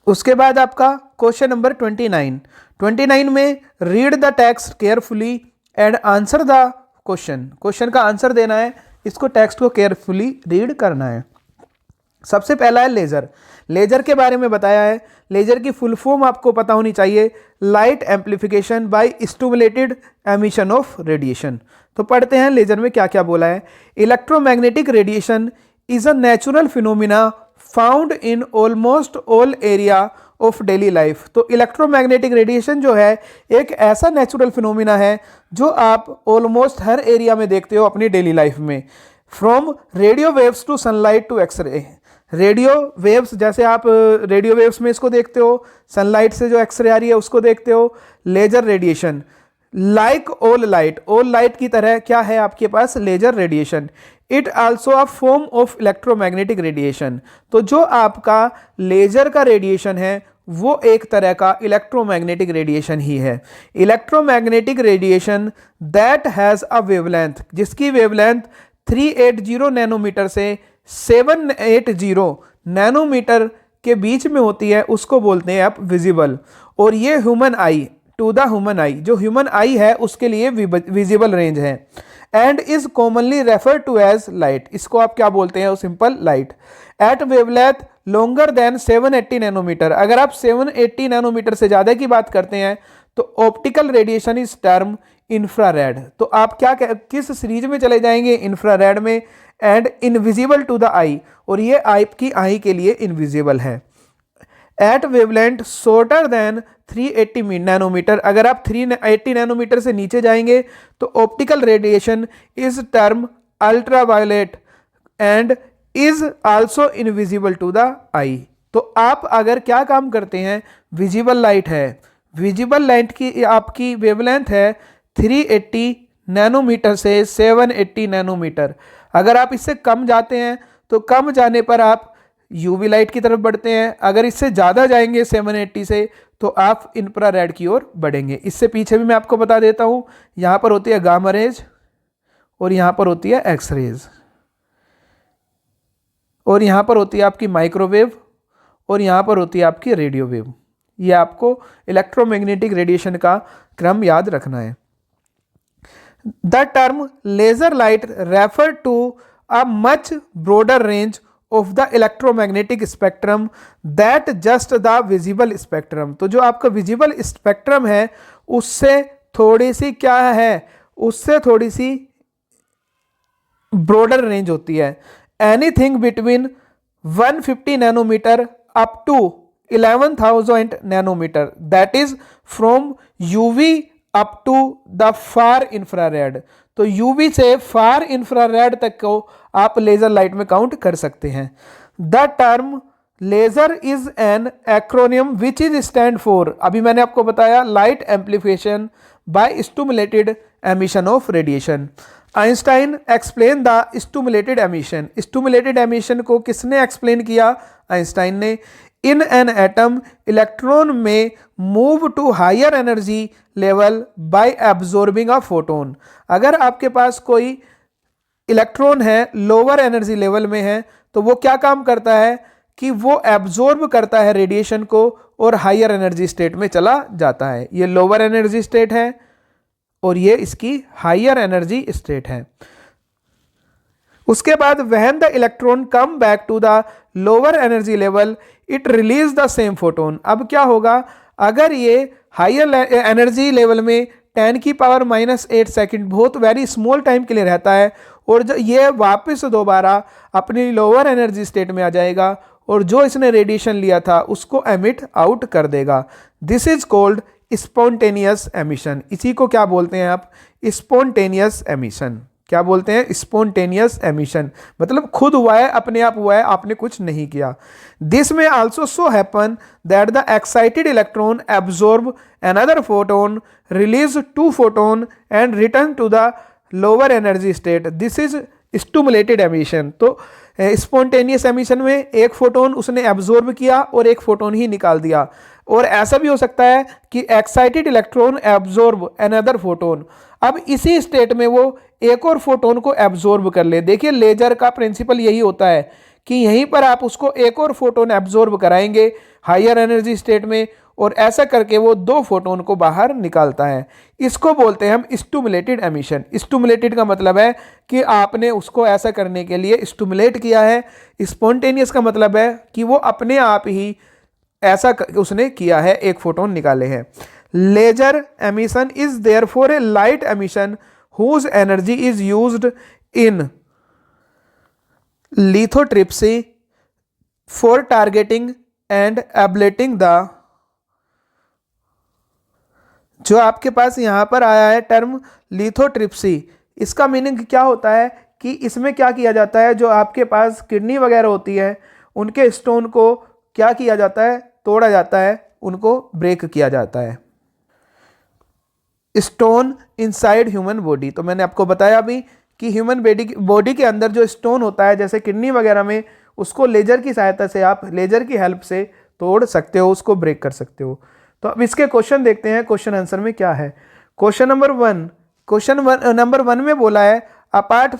उसके बाद आपका क्वेश्चन नंबर 29 में read the text carefully and answer the question का आंसर देना है, इसको टेक्स्ट को केयरफुली रीड करना है। सबसे पहला है लेजर के बारे में बताया है। लेजर की फुल फॉर्म आपको पता होनी चाहिए, light amplification by stimulated emission of radiation. तो पढ़ते हैं लेजर में क्या क्या बोला है। Electromagnetic radiation is a natural phenomena found in almost all area of daily life. तो इलेक्ट्रोमैग्नेटिक रेडिएशन जो है एक ऐसा नेचुरल फिनोमिना है जो आप ऑलमोस्ट हर एरिया में देखते हो अपनी डेली लाइफ में। From radio waves to sunlight to x ray. Radio waves, जैसे आप रेडियो वेव्स में इसको देखते हो, सनलाइट से जो एक्सरे आ रही है उसको देखते हो। Laser radiation like all light की तरह क्या है आपके पास, laser radiation. It also a form of electromagnetic radiation. तो जो आपका लेजर का रेडिएशन है वो एक तरह का इलेक्ट्रोमैग्नेटिक रेडिएशन ही है। Electromagnetic radiation that has a wavelength, जिसकी वेवलेंथ 380 नैनोमीटर से 780 नैनोमीटर के बीच में होती है, उसको बोलते हैं आप विजिबल। और ये human eye, to the human eye, जो ह्यूमन आई है उसके लिए विजिबल रेंज है। And is commonly refer to as light, इसको आप क्या बोलते हैं, simple light. At wavelength longer than 780 nanometer, अगर आप 780 नैनोमीटर से ज़्यादा की बात करते हैं तो optical radiation is term infrared. तो आप क्या किस सीरीज में चले जाएंगे, इंफ्रारेड में। And invisible to the eye, और ये आपकी आई के लिए इनविजिबल है। At wavelength shorter than 380 nanometre, अगर आप 380 नैनोमीटर से नीचे जाएंगे तो optical radiation is term ultraviolet and is also invisible to the eye. तो आप अगर क्या काम करते हैं, विजिबल लाइट है, विजिबल लाइट की आपकी वेवलेंथ है 380 नैनोमीटर से 780 नैनोमीटर। अगर आप इससे कम जाते हैं तो कम जाने पर आप यूवी लाइट की तरफ बढ़ते हैं, अगर इससे ज़्यादा जाएंगे 780 से तो आप इंफ्रारेड की ओर बढ़ेंगे। इससे पीछे भी मैं आपको बता देता हूँ, यहाँ पर होती है गामा रेज और यहाँ पर होती है एक्स रेज, और यहाँ पर होती है आपकी माइक्रोवेव, और यहाँ पर होती है आपकी रेडियो वेव। ये आपको इलेक्ट्रोमैग्नेटिक रेडिएशन का क्रम याद रखना है। The term laser light refer to a much broader range of the electromagnetic spectrum that just the visible spectrum. तो जो आपका विजिबल स्पेक्ट्रम है उससे थोड़ी सी क्या है, उससे थोड़ी सी ब्रॉडर रेंज होती है। Anything between 150 nanometer up to 11,000 nanometer, that is from UV up to the far infrared. तो यूवी से फार इंफ्रारेड तक को आप लेजर लाइट में काउंट कर सकते हैं। The term laser is an acronym which is stand for, अभी मैंने आपको बताया, light amplification by stimulated emission of radiation. Einstein explain the stimulated emission. Stimulated emission को किसने एक्सप्लेन किया, आइंस्टाइन ने। In an atom electron may move to higher energy level by absorbing a photon. अगर आपके पास कोई इलेक्ट्रॉन है lower energy level में है तो वो क्या काम करता है कि वो एब्जॉर्ब करता है रेडिएशन को और हायर एनर्जी स्टेट में चला जाता है। ये लोअर एनर्जी स्टेट है और ये इसकी हायर एनर्जी स्टेट है। उसके बाद when the electron come back to the lower energy level it release the same photon. अब क्या होगा, अगर ये हायर एनर्जी लेवल में 10⁻⁻8 सेकंड बहुत वेरी स्मॉल टाइम के लिए रहता है और जो ये वापस दोबारा अपनी लोअर एनर्जी स्टेट में आ जाएगा और जो इसने रेडिएशन लिया था उसको एमिट आउट कर देगा। This is called spontaneous emission. इसी को क्या बोलते हैं आप, स्पॉन्टेनियस एमिशन। क्या बोलते हैं, स्पॉन्टेनियस एमिशन, मतलब खुद हुआ है, अपने आप हुआ है, आपने कुछ नहीं किया। दिस में also so happen that the excited electron absorb another photon, release 2 photon and return to the lower energy state. This is stimulated emission. तो स्पॉन्टेनियस एमिशन में एक फोटोन उसने एब्जॉर्ब किया और एक फोटोन ही निकाल दिया। और ऐसा भी हो सकता है कि excited electron absorb another photon, अब इसी स्टेट में वो एक और फोटोन को एब्जॉर्ब कर ले। देखिए लेजर का प्रिंसिपल यही होता है कि यहीं पर आप उसको एक और फोटोन एब्जॉर्ब कराएंगे, हायर एनर्जी स्टेट में, और ऐसा करके वो 2 फोटोन को बाहर निकालता है। इसको बोलते हैं हम स्टिमुलेटेड एमिशन। स्टिमुलेटेड का मतलब है कि आपने उसको ऐसा करने के लिए स्टिमुलेट किया है। स्पॉन्टेनियस का मतलब है कि वो अपने आप ही ऐसा उसने किया है, एक फोटोन निकाले हैं। Laser emission is therefore a light emission whose energy is used in lithotripsy for targeting and ablating the, जो आपके पास यहां पर आया है टर्म लिथोट्रिप्सी, इसका मीनिंग क्या होता है कि इसमें क्या किया जाता है, जो आपके पास किडनी वगैरह होती है उनके स्टोन को क्या किया जाता है, तोड़ा जाता है, उनको ब्रेक किया जाता है। स्टोन इनसाइड ह्यूमन बॉडी, तो मैंने आपको बताया अभी कि ह्यूमन बॉडी के अंदर जो स्टोन होता है जैसे किडनी वगैरह में, उसको लेजर की सहायता से, आप लेजर की हेल्प से तोड़ सकते हो, उसको ब्रेक कर सकते हो। तो अब इसके क्वेश्चन देखते हैं, क्वेश्चन आंसर में क्या है। क्वेश्चन नंबर 1 में बोला है अपार्ट,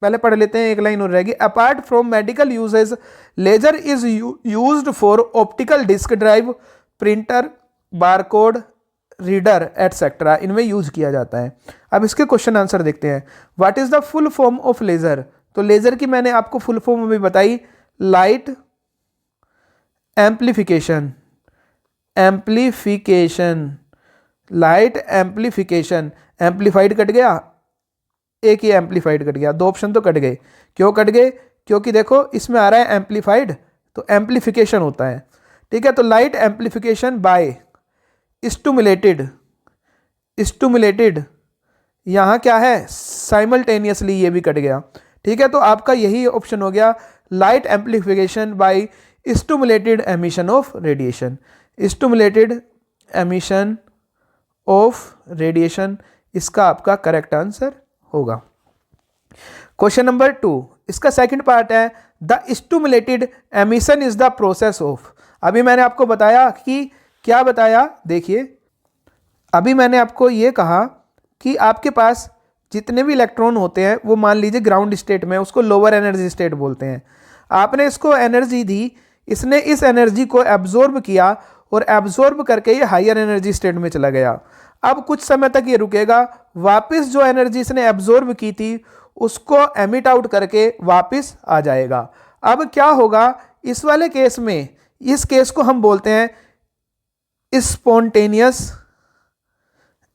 पहले पढ़ लेते हैं, एक लाइन और रहेगी। Apart from medical uses laser is used for optical disk drive, printer, barcode reader etcetera, इनमें यूज किया जाता है। अब इसके क्वेश्चन आंसर देखते हैं। What is the full form of laser, तो लेजर की मैंने आपको फुल फॉर्म अभी बताई, light amplification, light amplification. Amplified cut गया, एक ही एम्प्लीफाइड कट गया, 2 ऑप्शन तो कट गए। क्यों कट गए, क्योंकि देखो इसमें आ रहा है एम्प्लीफाइड, तो एम्प्लीफिकेशन होता है, ठीक है। तो लाइट एम्प्लीफिकेशन बाय स्टिमुलेटेड, यहाँ क्या है, साइमल्टेनियसली, ये भी कट गया, ठीक है। तो आपका यही ऑप्शन हो गया, light amplification by stimulated emission of radiation, stimulated emission of radiation, इसका आपका करेक्ट आंसर होगा। क्वेश्चन नंबर 2, इसका सेकंड पार्ट है, the stimulated emission is the process of. अभी मैंने आपको बताया कि क्या बताया, देखिए अभी मैंने आपको ये कहा कि आपके पास जितने भी इलेक्ट्रॉन होते हैं वो मान लीजिए ग्राउंड स्टेट में, उसको लोअर एनर्जी स्टेट बोलते हैं। आपने इसको एनर्जी दी, इसने इस एनर्जी को एब्जॉर्ब किया और एब्जॉर्ब करके ये हायर एनर्जी स्टेट में चला गया। अब कुछ समय तक ये रुकेगा, वापस जो एनर्जी इसने एब्जॉर्ब की थी उसको एमिट आउट करके वापस आ जाएगा। अब क्या होगा इस वाले केस में, इस केस को हम बोलते हैं स्पॉन्टेनियस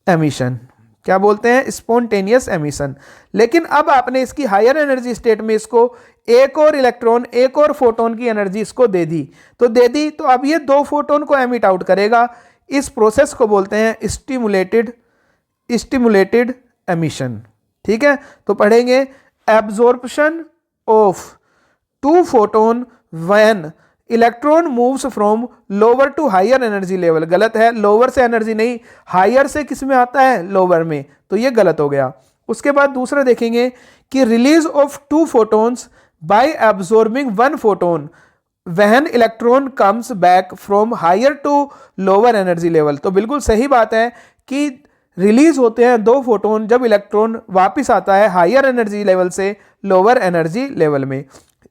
एमिशन। क्या बोलते हैं, स्पॉन्टेनियस एमिशन। लेकिन अब आपने इसकी हायर एनर्जी स्टेट में इसको एक और इलेक्ट्रॉन, एक और फोटोन की एनर्जी इसको दे दी, तो अब ये 2 फोटोन को एमिट आउट करेगा। इस प्रोसेस को बोलते हैं स्टिमुलेटेड एमिशन, ठीक है। तो पढ़ेंगे absorption of 2 photon when electron moves from lower to higher energy level. गलत है, लोअर से एनर्जी नहीं, हायर से किस में आता है, लोअर में, तो ये गलत हो गया। उसके बाद दूसरा देखेंगे कि release of 2 photons by absorbing 1 photon when electron comes back from higher to lower energy level. तो बिल्कुल सही बात है कि रिलीज होते हैं 2 फोटोन जब इलेक्ट्रॉन वापस आता है हायर एनर्जी लेवल से लोअर एनर्जी लेवल में।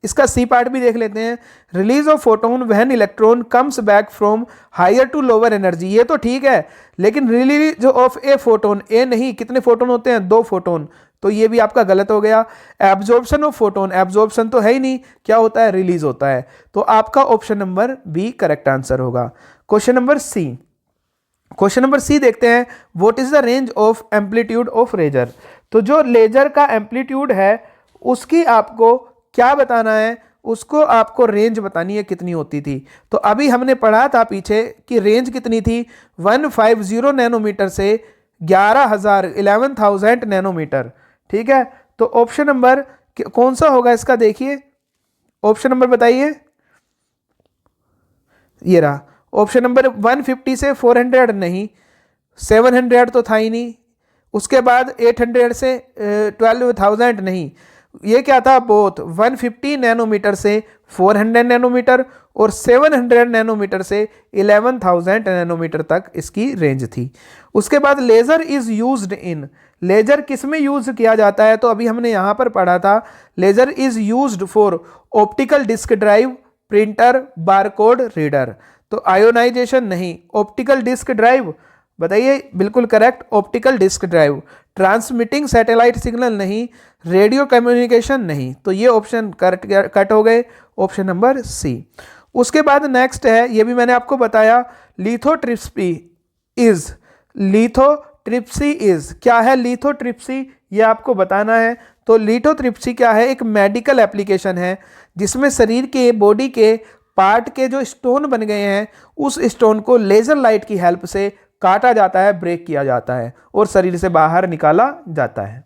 इसका सी पार्ट भी देख लेते हैं, release of photon when electron comes back from higher to lower energy, ये तो ठीक है, लेकिन release of a photon, a नहीं, कितने फोटोन होते हैं, 2 फोटोन, तो ये भी आपका गलत हो गया। एब्जॉर्प्शन ऑफ फोटोन, एब्जॉर्प्शन तो है ही नहीं, क्या होता है, रिलीज होता है। तो आपका option number B correct answer होगा। क्वेश्चन नंबर सी देखते हैं, what is the range of amplitude of laser. तो जो लेजर का एम्पलीट्यूड है उसकी आपको क्या बताना है, उसको आपको रेंज बतानी है कितनी होती थी। तो अभी हमने पढ़ा था पीछे कि रेंज कितनी थी, 150 नैनोमीटर से 11,000 नैनोमीटर, ठीक है। तो ऑप्शन नंबर कौन सा होगा इसका, देखिए ऑप्शन नंबर बताइए, ये रहा ऑप्शन नंबर। 150 से 400 नहीं, 700 तो था ही नहीं, उसके बाद 800 से 12,000 नहीं, ये क्या था, बोथ 150 नैनोमीटर से 400 नैनोमीटर और 700 नैनोमीटर से 11,000 नैनोमीटर तक इसकी रेंज थी। उसके बाद laser is used in, laser किस में यूज किया जाता है, तो अभी हमने यहाँ पर पढ़ा था laser is used for optical disk drive, printer, barcode reader. तो आयोनाइजेशन नहीं। ऑप्टिकल डिस्क ड्राइव, बताइए, बिल्कुल correct, optical disk drive. Transmitting satellite signal नहीं। रेडियो कम्युनिकेशन नहीं। तो ये ऑप्शन कट हो गए, ऑप्शन नंबर सी। उसके बाद नेक्स्ट है, ये भी मैंने आपको बताया, लिथोट्रिप्सी इज। लिथोट्रिप्सी इज क्या है? लिथोट्रिप्सी ये आपको बताना है। तो लिथोट्रिप्सी क्या है? एक मेडिकल एप्लीकेशन है जिसमें शरीर के, बॉडी के पार्ट के जो स्टोन बन गए हैं, उस स्टोन को लेजर लाइट की हेल्प से काटा जाता है, ब्रेक किया जाता है और शरीर से बाहर निकाला जाता है।